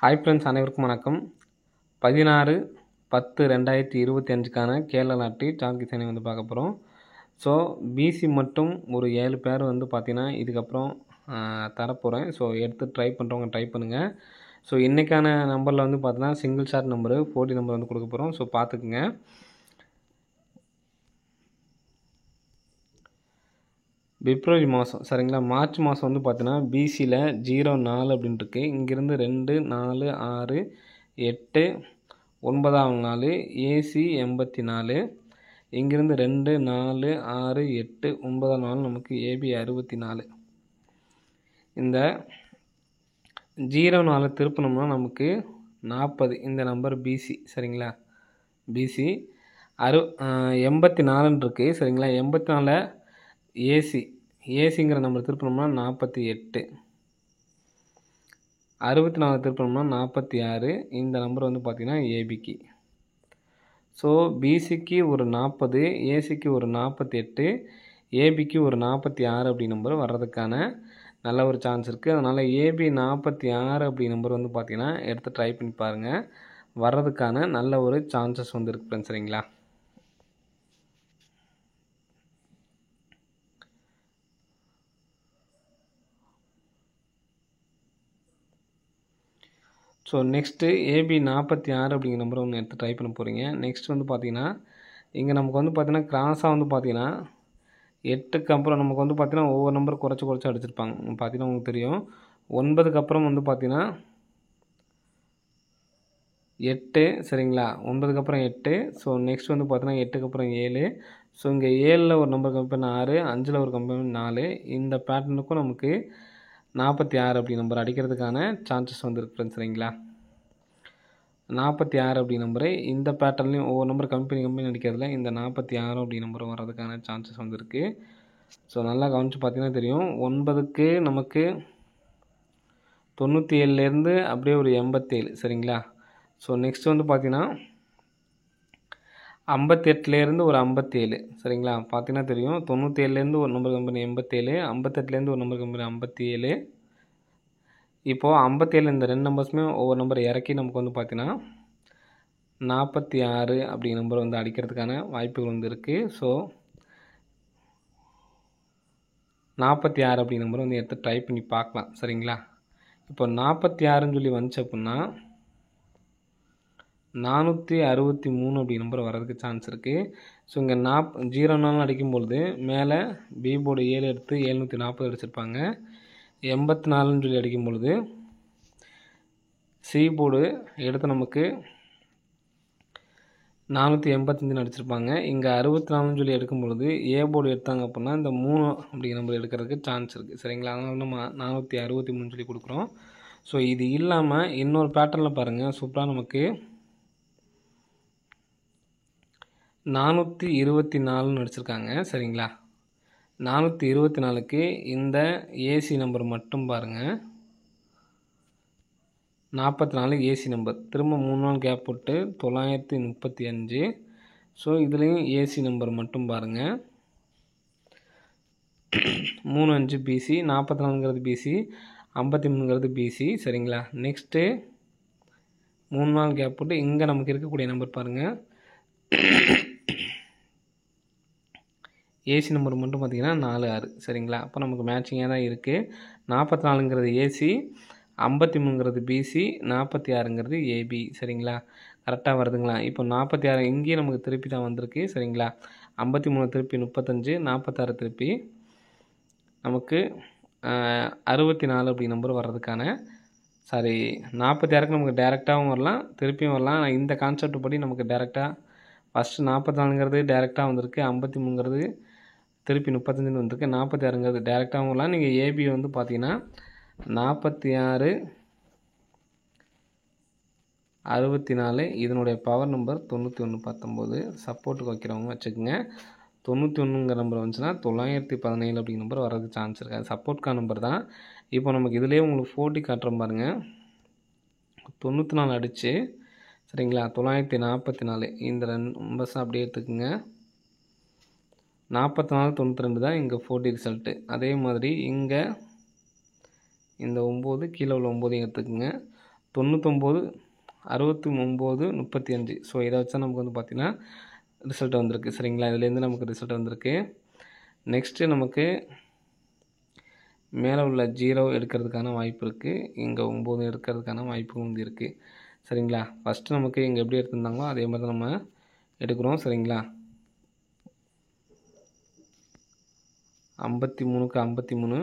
Hi friends, அனைவருக்கும் வணக்கம். 16/10/2025க்கான கேரளா நாட்டு டார்கெட் டிசைனை பார்க்க போகிறோம். ஸோ பிசி மட்டும் ஒரு 7 பேர் பார்த்தீங்கன்னா இதுக்கப்புறம் தரப்போகிறேன். ஸோ எடுத்து ட்ரை பண்ணுறவங்க ட்ரை பண்ணுங்கள். ஸோ இன்றைக்கான நம்பரில் பார்த்தீங்கன்னா சிங்கிள் ஷாட் நம்பரு 40 நம்பர் கொடுக்க போகிறோம். ஸோ பார்த்துக்குங்க. பிப்ரவரி மாதம் சரிங்களா, மார்ச் மாதம் பார்த்தீங்கன்னா பிசியில் 04 அப்படின்ட்டு இருக்குது. இங்கேருந்து 2 4 6 8 9ஆம் நாள் ஏசி 84. இங்கேருந்து 2 4 6 8 9ஆம் நாள் நமக்கு ஏபி 64. இந்த 04 திருப்பினோம்னா நமக்கு 40. இந்த நம்பர் பிசி சரிங்களா. பிசி 84 இருக்குது சரிங்களா. 84 ஏசிங்கிற நம்பர் திருப்பினோம்னா 48. 64 திருப்பினோம்னா 46. இந்த நம்பர் பார்த்திங்கன்னா ஏபிக்கு. ஸோ பிசிக்கு ஒரு 40, ஏசிக்கு ஒரு 48, ஏபிக்கு ஒரு 46 அப்படி நம்பர் வர்றதுக்கான நல்ல ஒரு சான்ஸ் இருக்குது. அதனால் ஏபி 46 அப்படி நம்பர் பார்த்திங்கன்னா எடுத்து ட்ரை பண்ணி பாருங்கள். வர்றதுக்கான நல்ல ஒரு சான்சஸ் இருக்குது ஃப்ரெண்ட்ஸ் சரிங்களா. ஸோ நெக்ஸ்ட்டு ஏபி 46 அப்படிங்கிற நம்பரை எடுத்து ட்ரை பண்ண போகிறீங்க. நெக்ஸ்ட் பார்த்தீங்கன்னா இங்கே நமக்கு பார்த்தீங்கன்னா கிராஸாக பார்த்தீங்கன்னா 8க்கு அப்புறம் நமக்கு பார்த்தீங்கன்னா ஒவ்வொரு நம்பர் குறைச்சி அடிச்சிருப்பாங்க. பார்த்தீங்கன்னா உங்களுக்கு தெரியும். 9க்கு அப்புறம் பார்த்தீங்கன்னா 8 சரிங்களா. 9க்கு அப்புறம் 8. ஸோ நெக்ஸ்ட் பார்த்தீங்கன்னா 8க்கு அப்புறம் 7. ஸோ இங்கே 7ல் ஒரு நம்பர் கம்பேர் 6, 5ல் ஒரு கம்பேர் 4. இந்த பேட்டர்னுக்கும் நமக்கு 46 அப்படி நம்பர் அடிக்கிறதுக்கான சான்சஸ் இருக்குது ஃப்ரெண்ட்ஸ் சரிங்களா. 46 அப்படி நம்பரு இந்த பேட்டர்ன்லையும் ஒவ்வொரு நம்பர் கம்பெனி அடிக்கிறதுல இந்த 46 அப்படி நம்பர் வர்றதுக்கான சான்சஸ் இருக்குது. ஸோ நல்லா கவனித்து பார்த்தீங்கன்னா தெரியும். 9க்கு நமக்கு 97லேருந்து அப்படியே ஒரு 87 சரிங்களா. ஸோ நெக்ஸ்ட் பார்த்தீங்கன்னா 58லேருந்து ஒரு 57 சரிங்களா. பார்த்தீங்கன்னா தெரியும். 97லேருந்து ஒரு நம்பர் கம்பெனி 87, 58லேருந்து ஒரு நம்பர் கம்பெனி 57. இப்போது 57 இந்த 2 நம்பர்ஸுமே ஒவ்வொரு நம்பர் இறக்கி நமக்கு பார்த்தீங்கன்னா 46 அப்படி நம்பர் அடிக்கிறதுக்கான வாய்ப்புகள் இருக்குது. ஸோ 46 அப்படி நம்பர் எடுத்து ட்ரை பண்ணி பார்க்கலாம் சரிங்களா. இப்போ 46ன்னு சொல்லி வந்துச்சு அப்படின்னா 463 அப்படி நம்பர் வர்றதுக்கு சான்ஸ் இருக்குது. ஸோ இங்கே 04 அடிக்கும்பொழுது மேலே பி போர்டு 7 எடுத்து 740 அடிச்சிருப்பாங்க. 84ன்னு சொல்லி அடிக்கும் பொழுது சி போர்டு எடுத்து நமக்கு 485 அடிச்சிருப்பாங்க. இங்கே 64ன்னு சொல்லி எடுக்கும் பொழுது ஏ போர்டு எடுத்தாங்க அப்படின்னா இந்த 3 அப்படிங்கிற நம்பர் எடுக்கிறதுக்கு சான்ஸ் இருக்குது சரிங்களா. அதனால நம்ம 463 சொல்லி கொடுக்குறோம். ஸோ இது இல்லாமல் இன்னொரு பேட்டர்னில் பாருங்கள், சூப்பராக நமக்கு 424ன்னு அடிச்சிருக்காங்க சரிங்களா. 424க்கு இந்த ஏசி நம்பர் மட்டும் பாருங்கள். 44 ஏசி நம்பர். திரும்ப 3 நாள் கேப் போட்டு 935. ஸோ இதுலேயும் ஏசி நம்பர் மட்டும் பாருங்கள். 35 பிசி, 44ங்கிறது பிசி, 53ங்கிறது பிசி சரிங்களா. நெக்ஸ்ட்டு 3 நாள் கேப் போட்டு இங்கே நமக்கு இருக்கக்கூடிய நம்பர் பாருங்கள். ஏசி நம்பர் மட்டும் பார்த்திங்கன்னா 46 சரிங்களா. அப்போ நமக்கு மேட்சிங்காக தான் இருக்குது. 44ங்கிறது ஏசி, 53ங்கிறது பிசி, 46ங்கிறது ஏபி சரிங்களா. கரெக்டாக வருதுங்களா. இப்போ 46 இங்கேயும் நமக்கு திருப்பி தான் வந்திருக்கு சரிங்களா. 53 திருப்பி 35, 46 திருப்பி நமக்கு 64 அப்படி நம்பர் வர்றதுக்கான 46க்கு நமக்கு டேரெக்டாகவும் வரலாம், திருப்பியும் வரலாம். ஆனால் இந்த கான்செப்ட் படி நமக்கு டேரெக்டாக ஃபஸ்ட்டு 44ங்கிறது டேரெக்டாக வந்திருக்கு, 53ங்கிறது திருப்பி 35 வந்திருக்கு, 46ங்கிறது டேரெக்டாகவும் வரலாம். நீங்கள் ஏபி பார்த்தீங்கன்னா 46 64 இதனுடைய பவர் நம்பர் 9119 சப்போர்ட்டுக்கு வைக்கிறவங்க வச்சுக்கோங்க. 91ங்கிற நம்பர் வந்துச்சுன்னா 917 அப்படிங்கிற நம்பர் வர்றதுக்கு சான்ஸ் இருக்குது. அது சப்போர்ட்கான நம்பர் தான். இப்போ நமக்கு இதிலே உங்களுக்கு 40 காட்டுறோம் பாருங்கள். 94 அடித்து சரிங்களா. 944 இந்த 2 நம்பர்ஸ் அப்படியே எடுத்துக்குங்க. 44 92 தான் இங்கே 40 ரிசல்ட்டு. அதே மாதிரி இங்கே இந்த 9 கீழே உள்ள 9 எடுத்துக்குங்க. 99 69 35. ஸோ இதை வச்சா நமக்கு வந்து பார்த்திங்கன்னா ரிசல்ட் வந்திருக்கு. சரிங்களா, இதுலேருந்து நமக்கு ரிசல்ட் வந்திருக்கு. நெக்ஸ்ட்டு நமக்கு மேலே உள்ள 0 எடுக்கிறதுக்கான வாய்ப்பு இருக்குது, இங்கே 9 எடுக்கிறதுக்கான வாய்ப்பும் வந்து இருக்குது. சரிங்களா, ஃபஸ்ட்டு நமக்கு இங்கே எப்படி எடுத்திருந்தாங்களோ அதே மாதிரி தான் நம்ம எடுக்கிறோம். சரிங்களா, 53க்கு 53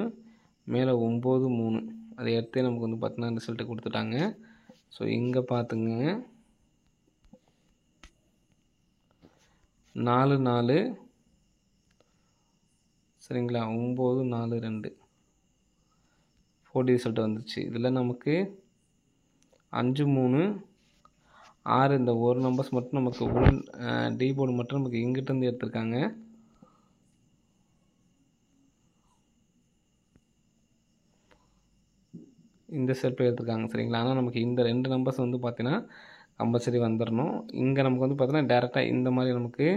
மேலே 9 3 அதை எடுத்து நமக்கு வந்து பார்த்தீங்கன்னா ரிசல்ட்டு கொடுத்துட்டாங்க. ஸோ இங்கே பார்த்துங்க 4 4 சரிங்களா, 9 4 2 4D ரிசல்ட் வந்துச்சு. இதில் நமக்கு 5 3 6 இந்த ஒரு நம்பர்ஸ் மட்டும் நமக்கு உடன் டி போர்டு மட்டும் நமக்கு இங்கிட்டேருந்து எடுத்திருக்காங்க. இந்த செல்ஃபை எடுத்துருக்காங்க. சரிங்களா, ஆனால் நமக்கு இந்த 2 நம்பர்ஸ் வந்து பார்த்தீங்கன்னா கம்பல்சரி வந்துடணும். இங்கே நமக்கு வந்து பார்த்தீங்கன்னா டேரெக்டாக இந்த மாதிரி நமக்கு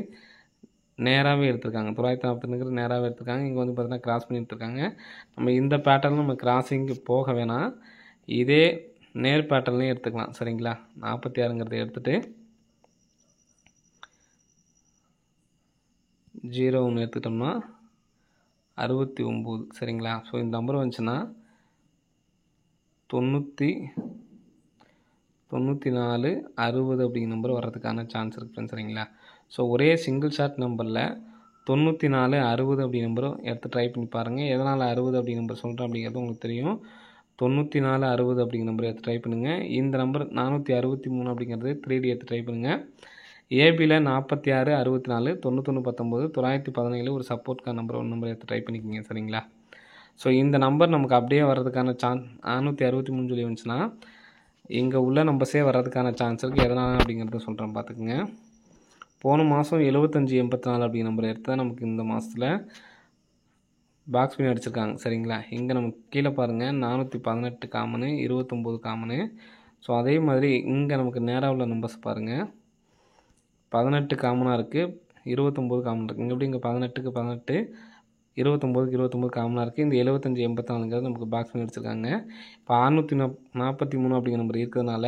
நேராகவே எடுத்திருக்காங்க. 940 நேராகவே எடுத்திருக்காங்க. இங்கே வந்து பார்த்தீங்கன்னா கிராஸ் பண்ணி எடுத்திருக்காங்க. நம்ம இந்த பேட்டர்னில் நம்ம கிராஸிங்கு போக வேணாம், இதே நேர் பேட்டர்ன்லேயும் எடுத்துக்கலாம். சரிங்களா, 46ங்கிறத எடுத்துகிட்டு 0 1 எடுத்துக்கிட்டோம்னா 69. சரிங்களா, ஸோ இந்த நம்பர் வந்துச்சுன்னா 94 60 அப்படிங்கிற நம்பர் வர்றதுக்கான சான்ஸ் இருக்குது. சரிங்களா, ஸோ ஒரே சிங்கிள் ஷாட் நம்பரில் 94 60 அப்படி நம்பரும் எடுத்து ட்ரை பண்ணி பாருங்கள். எதனால் 60 அப்படிங்கிற நம்பர் சொல்கிறேன் அப்படிங்கிறது உங்களுக்கு தெரியும். 94 60 அப்படிங்கிற நம்பர் எடுத்து ட்ரை பண்ணுங்கள். இந்த நம்பர் 463 அப்படிங்கிறது 3D எடுத்து ட்ரை பண்ணுங்கள். ஏபியில் 46 64 91 19 917 ஒரு சப்போர்ட்கான நம்பர் ஒன் நம்பர் எடுத்து ட்ரை பண்ணிக்கிங்க. சரிங்களா, ஸோ இந்த நம்பர் நமக்கு அப்படியே வர்றதுக்கான 463 சொல்லி வந்துச்சுன்னா இங்கே உள்ள நம்பர்ஸே வர்றதுக்கான சான்ஸ் இருக்குது. எதனால் அப்படிங்கிறத சொல்கிறேன் பார்த்துக்குங்க. போன மாதம் 75 84 அப்படிங்கிற நம்பர் எடுத்தால் நமக்கு இந்த மாதத்தில் பாக்ஸ் பண்ணி அடிச்சிருக்காங்க. சரிங்களா, இங்கே நமக்கு கீழே பாருங்கள் 418 காமனு 29 காமனு. ஸோ அதே மாதிரி இங்கே நமக்கு நேராக உள்ள நம்பர்ஸ் பாருங்கள், 18 காமனாக இருக்குது, 29 காமன் இருக்குது. இங்கே எப்படி இங்கே 18க்கு 18 29க்கு 29 காமனாக இருக்குது. இந்த 75 84ங்கிறது நமக்கு பாக்ஸ் பண்ணி அடிச்சிருக்காங்க. இப்போ 643 அப்படிங்கிற நம்பர் இருக்கிறதுனால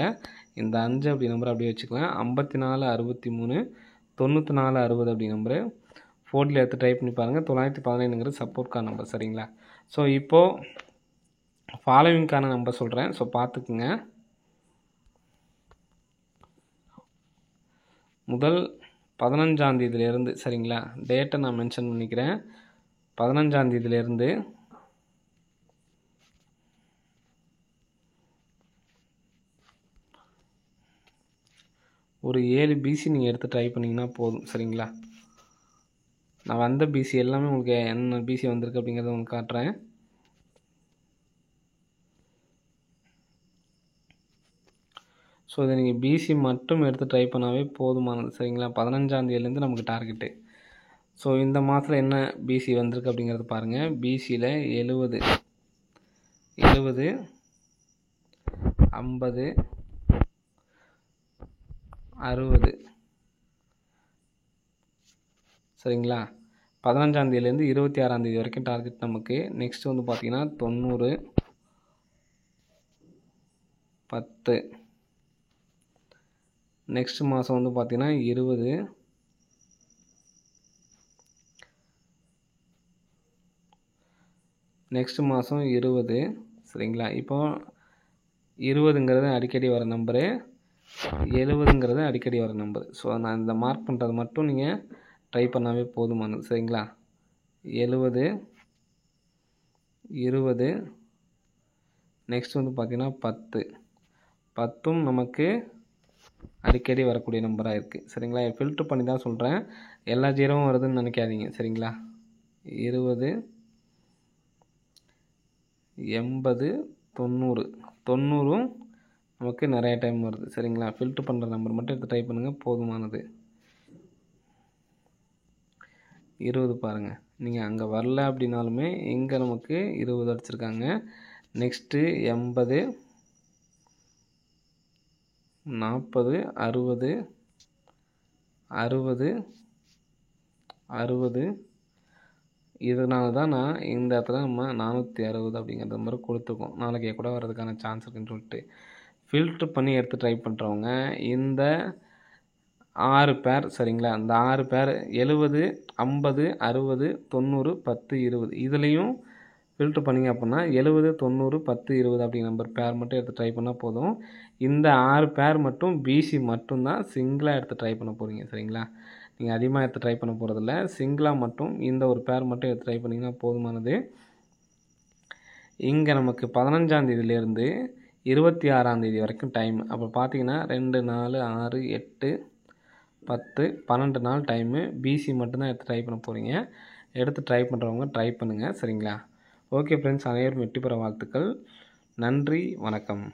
இந்த 5 அப்படி நம்பர் அப்படியே வச்சுக்கலாம். 54 63 94 60 அப்படி நம்பரு 4D எடுத்து ட்ரை பண்ணி பாருங்கள். 917ங்கிறது சப்போர்ட்கான நம்பர். சரிங்களா, ஸோ இப்போது ஃபாலோவிங்கான நம்பர் சொல்கிறேன். ஸோ பார்த்துக்குங்க. முதல் 15ஆம் தேதியிலேருந்து, சரிங்களா, டேட்டை நான் மென்ஷன் பண்ணிக்கிறேன். 15ஆம் தேதியிலேருந்து ஒரு 7 பிசி நீங்கள் எடுத்து ட்ரை பண்ணிங்கன்னா போதும். சரிங்களா, நான் வந்த பிசி எல்லாமே உங்களுக்கு என்ன பிசி வந்திருக்கு அப்படிங்கிறத உங்களுக்கு காட்டுறேன். ஸோ இதை நீங்கள் பிசி மட்டும் எடுத்து ட்ரை பண்ணாவே போதுமானது. சரிங்களா, 15ஆம் தேதியிலேருந்து நமக்கு டார்கெட்டு. ஸோ இந்த மாதத்தில் என்ன பிசி வந்திருக்கு அப்படிங்கிறத பாருங்கள். பிசியில் 70 70 50 60 சரிங்களா, 15ஆம் தேதியிலேருந்து 26ஆம் தேதி வரைக்கும் டார்கெட் நமக்கு. நெக்ஸ்ட் வந்து பார்த்திங்கன்னா 90 10 நெக்ஸ்ட் மாதம் வந்து பார்த்திங்கன்னா 20 நெக்ஸ்ட் மாதம் 20 சரிங்களா. இப்போது 20ங்கிறது அடிக்கடி வர நம்பரு, 70ங்கிறது அடிக்கடி வர நம்பர். ஸோ நான் இந்த மார்க் பண்ணுறது மட்டும் நீங்கள் ட்ரை பண்ணாவே போதுமானது. சரிங்களா, 70 20 நெக்ஸ்ட் வந்து பார்த்திங்கன்னா 10 10ம் நமக்கு அடிக்கடி வரக்கூடிய நம்பராக இருக்குது. சரிங்களா, ஃபில்ட்ரு பண்ணி தான் சொல்கிறேன், எல்லா ஜீரோவும் வருதுன்னு நினைக்காதீங்க. சரிங்களா, 20 80 90 90ம் நமக்கு நிறைய டைம் வருது. சரிங்களா, ஃபில்ட்ரு பண்ணுற நம்பர் மட்டும் எடுத்து ட்ரை பண்ணுங்கள், போதுமானது. 20 பாருங்கள், நீங்கள் அங்கே வரல அப்படின்னாலுமே இங்கே நமக்கு 20 அடிச்சிருக்காங்க. நெக்ஸ்ட்டு 80 40 60 60 60 இதனால தான் நான் இந்த இடத்துல நம்ம 460 அப்படிங்கிற மாதிரி கொடுத்துருக்கோம். நாளைக்கே கூட வர்றதுக்கான சான்ஸ் இருக்குன்னு சொல்லிட்டு ஃபில்ட்ரு பண்ணி எடுத்து ட்ரை பண்ணுறவங்க இந்த 6 பேர் சரிங்களா, அந்த 6 பேர் 70, 50, 60, 90, 10, 20 இதுலேயும் ஃபில்ட்ரு பண்ணிங்க அப்படின்னா 70, 90, 10, 20 அப்படிங்கிற நம்பர் பேர் மட்டும் எடுத்து ட்ரை பண்ணால் போதும். இந்த 6 பேர் மட்டும் பிசி மட்டும்தான் சிங்கிளாக எடுத்து ட்ரை பண்ண போகிறீங்க சரிங்களா. நீங்கள் அதிகமாக எடுத்து ட்ரை பண்ண போகிறதில்ல, சிங்கிளாக மட்டும் இந்த ஒரு பேர் மட்டும் எடுத்து ட்ரை பண்ணிங்கன்னா போதுமானது. இங்கே நமக்கு 15ஆம் தேதியிலேருந்து 26ஆம் தேதி வரைக்கும் டைம். அப்போ பார்த்தீங்கன்னா 2, 4, 6, 8, 10, 12 நாள் டைமு. பிசி மட்டும்தான் எடுத்து ட்ரை பண்ண போகிறீங்க. எடுத்து ட்ரை பண்ணுறவங்க ட்ரை பண்ணுங்கள் சரிங்களா. ஓகே ஃப்ரெண்ட்ஸ், அனைவரும் வெற்றி பெற வாழ்த்துக்கள். நன்றி, வணக்கம்.